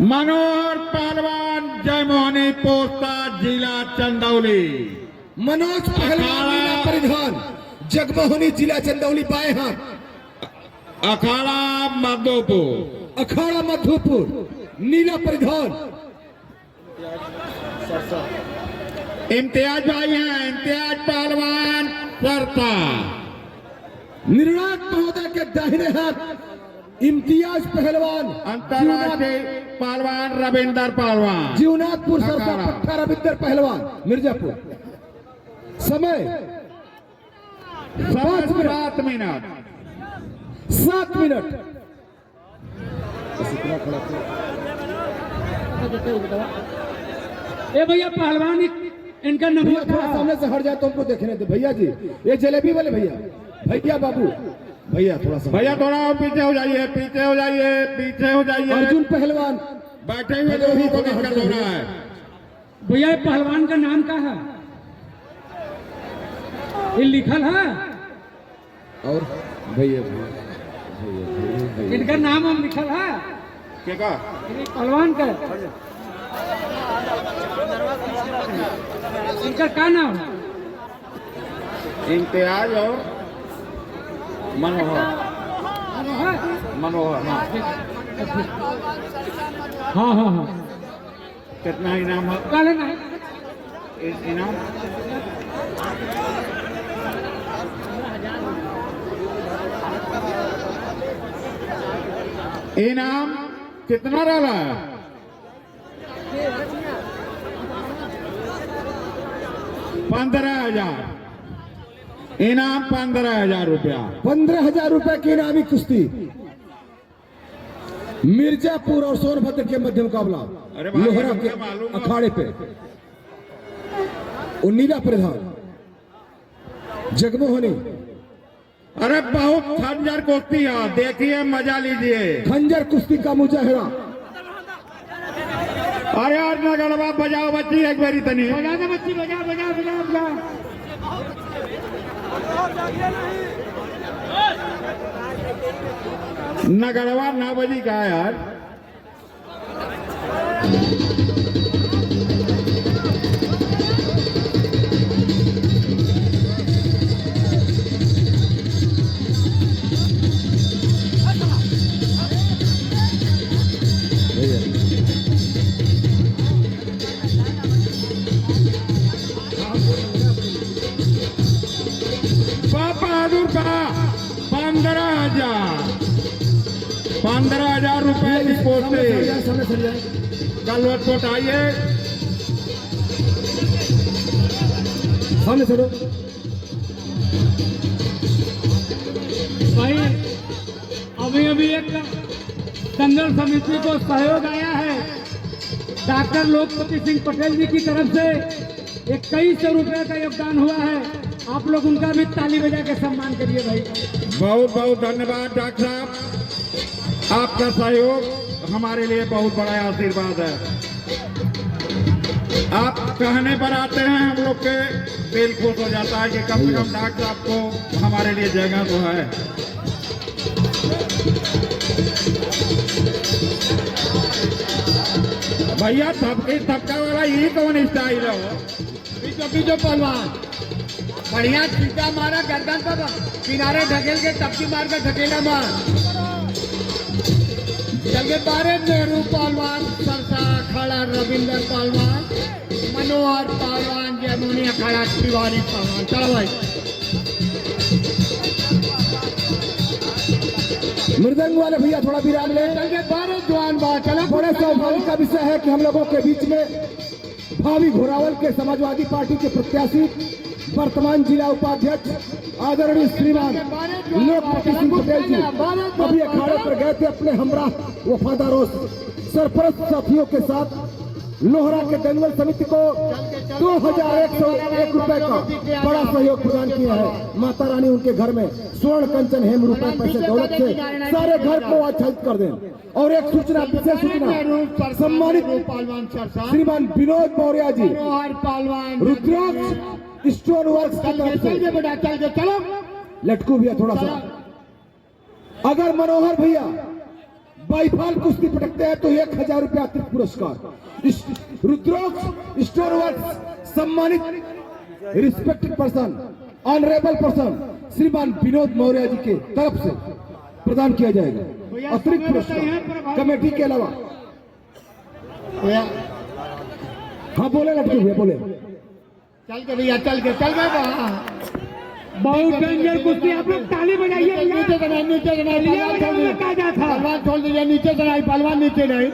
मनोहर पहलवान जयमोहनी पोस्ता जिला चंदौली। मनोज पहलवान नीला परिधान जगमोहनी जिला चंदौली बाएं हाथ। अखाड़ा मधुपुर। अखाड़ा मधुपुर नीला परिधान। इम्तियाज भाई हैं, इम्तियाज पहलवान सरता। निर्णायक महोदय के दाहिने हाथ इम्तियाज पहलवान। अंतर्राष्ट्रीय पहलवान रविंदर पहलवान जीवनाथपुर सरसा पट्टा रविंदर पहलवान मिर्जापुर। समय 7 मिनट। 7 मिनट। ए भैया पहलवान इनका नंबर थोड़ा सामने से हट जाए तो हमको देखने दे भैया जी। ये जलेबी वाले भैया, भैया बाबू, भैया थोड़ा सा, भैया थोड़ा और पीछे हो जाइए, पीछे हो जाइए, पीछे हो जाइए। अर्जुन पहलवान बैठे हुए लोगों को दिक्कत हो रहा है। भैया ये पहलवान का नाम क्या है? ये लिखल है और भैया इनका नाम हम लिखल है क्या कहा? ये पहलवान का इनका क्या नाम है? इम्तियाज और मनोहर। मनोहर हाँ हाँ हाँ। कितना इनाम है? क्या लेना है? इनाम इनाम कितना रहा है? 15,000 इनाम। 15,000 रुपया। 15,000 रुपए की इनामी कुश्ती मिर्जापुर और सोनभद्र के मध्य मुकाबला अरे भाई, लोहरा के मुझे मालूम है। अखाड़े पे और नीला प्रधान जगमोहनी। अरे बहुत खंजर कुश्ती है, देखिए मजा लीजिए। खंजर कुश्ती का मुजाहिरा। अरे यार नगड़वा बजाओ बच्ची एक बारी तनी। बजा दे बच्ची, बजा बजा बजा बजा। नगड़वा 9 बजी का है यार। बहादुर का 15,000। 15,000 रुपए की पोस्टे। सामने सर जाए। कल वोट आइए। सामने चलो। भाई अभी अभी एक दंगल समिति को सहयोग आया है डॉक्टर लोकपति सिंह पटेल जी की तरफ से 2100 रुपए का योगदान हुआ है। आप लोग उनका भी ताली बजा के सम्मान करिए भाई। बहुत बहुत धन्यवाद डॉक्टर साहब, आपका सहयोग हमारे लिए बहुत बड़ा आशीर्वाद है। आप कहने पर आते हैं, हम लोग के दिल खुश हो जाता है कि कम से कम डॉक्टर साहब को हमारे लिए जगह तो है। भैया थपका वाला ये कौन स्टाइल है? बीचो पहलवान बढ़िया सीधा मारा गर्दन पर किनारे ढकेल के टपकी मार कर ढकेला मार। चल के बारे नेहरू पहलवान सरसा अखाड़ा रविंदर पहलवान मनोहर पहलवान जयमोहनी अखाड़ा तिवारी पहलवान। चलो भाई मृदंग वाले भैया थोड़ा विराम ले। चल के बारे जवान बात चलो। बड़े सौभाग्य का विषय है कि हम लोगों के बीच में भावी घोरावल के समाजवादी पार्टी के प्रत्याशी वर्तमान जिला उपाध्यक्ष आदरणीय श्रीमान लोकपति सिंह पटेल जी अभी अखाड़े पर गए थे अपने हमरा वफादारों सरपरस्त साथियों के साथ। लोहरा के दंगल समिति को 2,101 रुपए का बड़ा सहयोग प्रदान किया है। माता रानी उनके घर में स्वर्ण कंचन हेम रुपए पैसे दौलत से सारे घर को आच्छादित कर दें। और एक सूचना, विशेष सूचना, सम्मानित पहलवान सरसा श्रीमान विनोद मौर्य जी मनोहर पहलवान रुद्राक्ष स्टोन वर्क्स की तरफ से बेटा चल के चलो। लटकू भैया थोड़ा सा। अगर मनोहर भैया बाईफाल कुश्ती पटकते हैं तो 1000 रुपया अतिरिक्त पुरस्कार। रुद्रोक्ष स्टोर वर्क्स सम्मानित रिस्पेक्टेड पर्सन ऑनरेबल पर्सन श्रीमान विनोद मौर्य जी के तरफ से प्रदान किया जाएगा अतिरिक्त पुरस्कार कमेटी के अलावा। हाँ बोले लटके हुए बोले। चल के भैया चल के बहुत डेंजर कुश्ती, आप लोग ताली बजाइए भैया। नीचे से नहीं, नीचे से नहीं, पहलवान छोड़ दीजिए, कहा जाता था। पहलवान छोड़ दीजिए, नीचे से नहीं, पहलवान नीचे नहीं,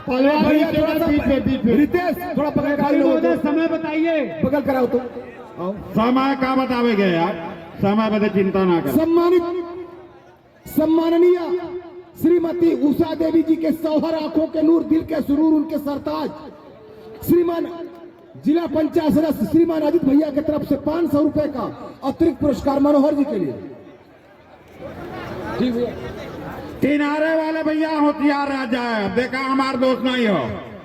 पहलवान भैया नीचे थोड़ा नहीं, सा बीच में, बीच में। रितेश थोड़ा पकड़ कर लो, महोदय समय बताइए। बगल कराओ तो। आओ। समय का बतावेगे यार, समय बदे चिंता ना कर। सम्माननीय श्रीमती उषा देवी जी के सौहर आंखों के नूर दिल के सुरूर उनके सरताज श्रीमान जिला पंचायत सदस्य श्रीमान अजित भैया की तरफ से 500 रुपए का अतिरिक्त पुरस्कार मनोहर जी के लिए। ठीक भैया। किनारे वाले भैया होशियार रह जाए, अब देखा हमार दोस्त नहीं हो,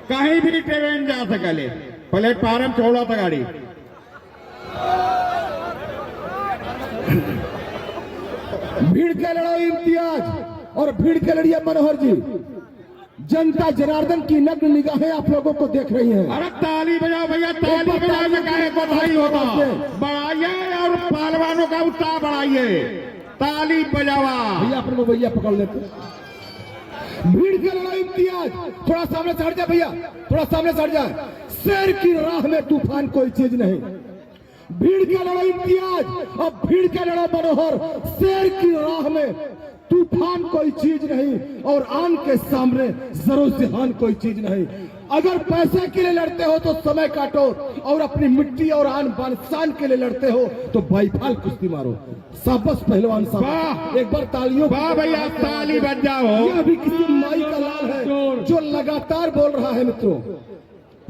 कहीं भी ट्रेन जा सकले, प्लेटफार्म छोड़ो तो गाड़ी। भीड़ के लड़ाई इम्तियाज और भीड़ के लड़िया मनोहर जी। जनता जनार्दन की नग्न निगाहें आप लोगों को देख रही हैं। अरे ताली बजाओ भैया, ताली बजाने काहे को भाई होगा, बढ़ाइए और पहलवानों का उत्साह बढ़ाइए, ताली बजावा। भैया अपने भैया पकड़ लेते। भीड़ के लड़ाई इम्तियाज, थोड़ा सामने से हट जाए भैया, थोड़ा सामने से हट जाए। शेर की राह में तूफान कोई चीज नहीं। भीड़ के लड़ाई इम्तियाज और भीड़ के लड़ा मनोहर। शेर की राह में तूफान कोई चीज नहीं और आन के सामने जरो जहान कोई चीज नहीं। अगर पैसे के लिए लड़ते हो तो समय काटो और अपनी मिट्टी और आन बान शान के लिए लड़ते हो तो बाईफाल कुश्ती मारो। साबस पहलवान साहब, एक बार तालियों। वाह भैया, ताली बज जाओ। यह भी किसी माई का लाल है जो लगातार बोल रहा है मित्रों।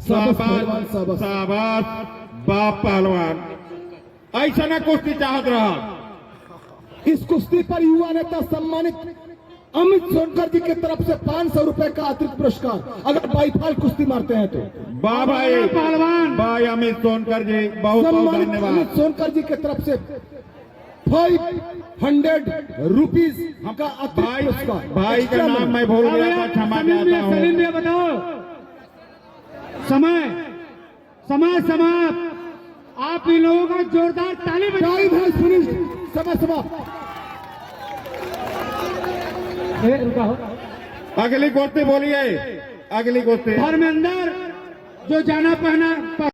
साबस पहलवान साबस। शाबाश बाप पहलवान, ऐसा ना कुश्ती चाहत रहा। इस कुश्ती पर युवा नेता सम्मानित अमित सोनकर जी की तरफ से 500 रुपए का अतिरिक्त पुरस्कार अगर बाईफाल कुश्ती मारते हैं तो। वाह भाई पहलवान भाई अमित सोनकर जी, बहुत बहुत सम्मानित धन्यवाद। अमित सोनकर जी की तरफ से 500 रुपीज का अतिरिक्त पुरस्कार। भाई का नाम मैं भूल गया था, क्षमा चाहता हूँ। सलीम भैया बताओ समय समय समाप्त। आप इन लोगों का जोरदार ताली बजाइए। टाइम हैज फिनिश्ड, समय समाप्त। रुका हो। अगली कुश्ती बोलिए, अगली कुश्ती। धर्मेंद्र जो जाना पहना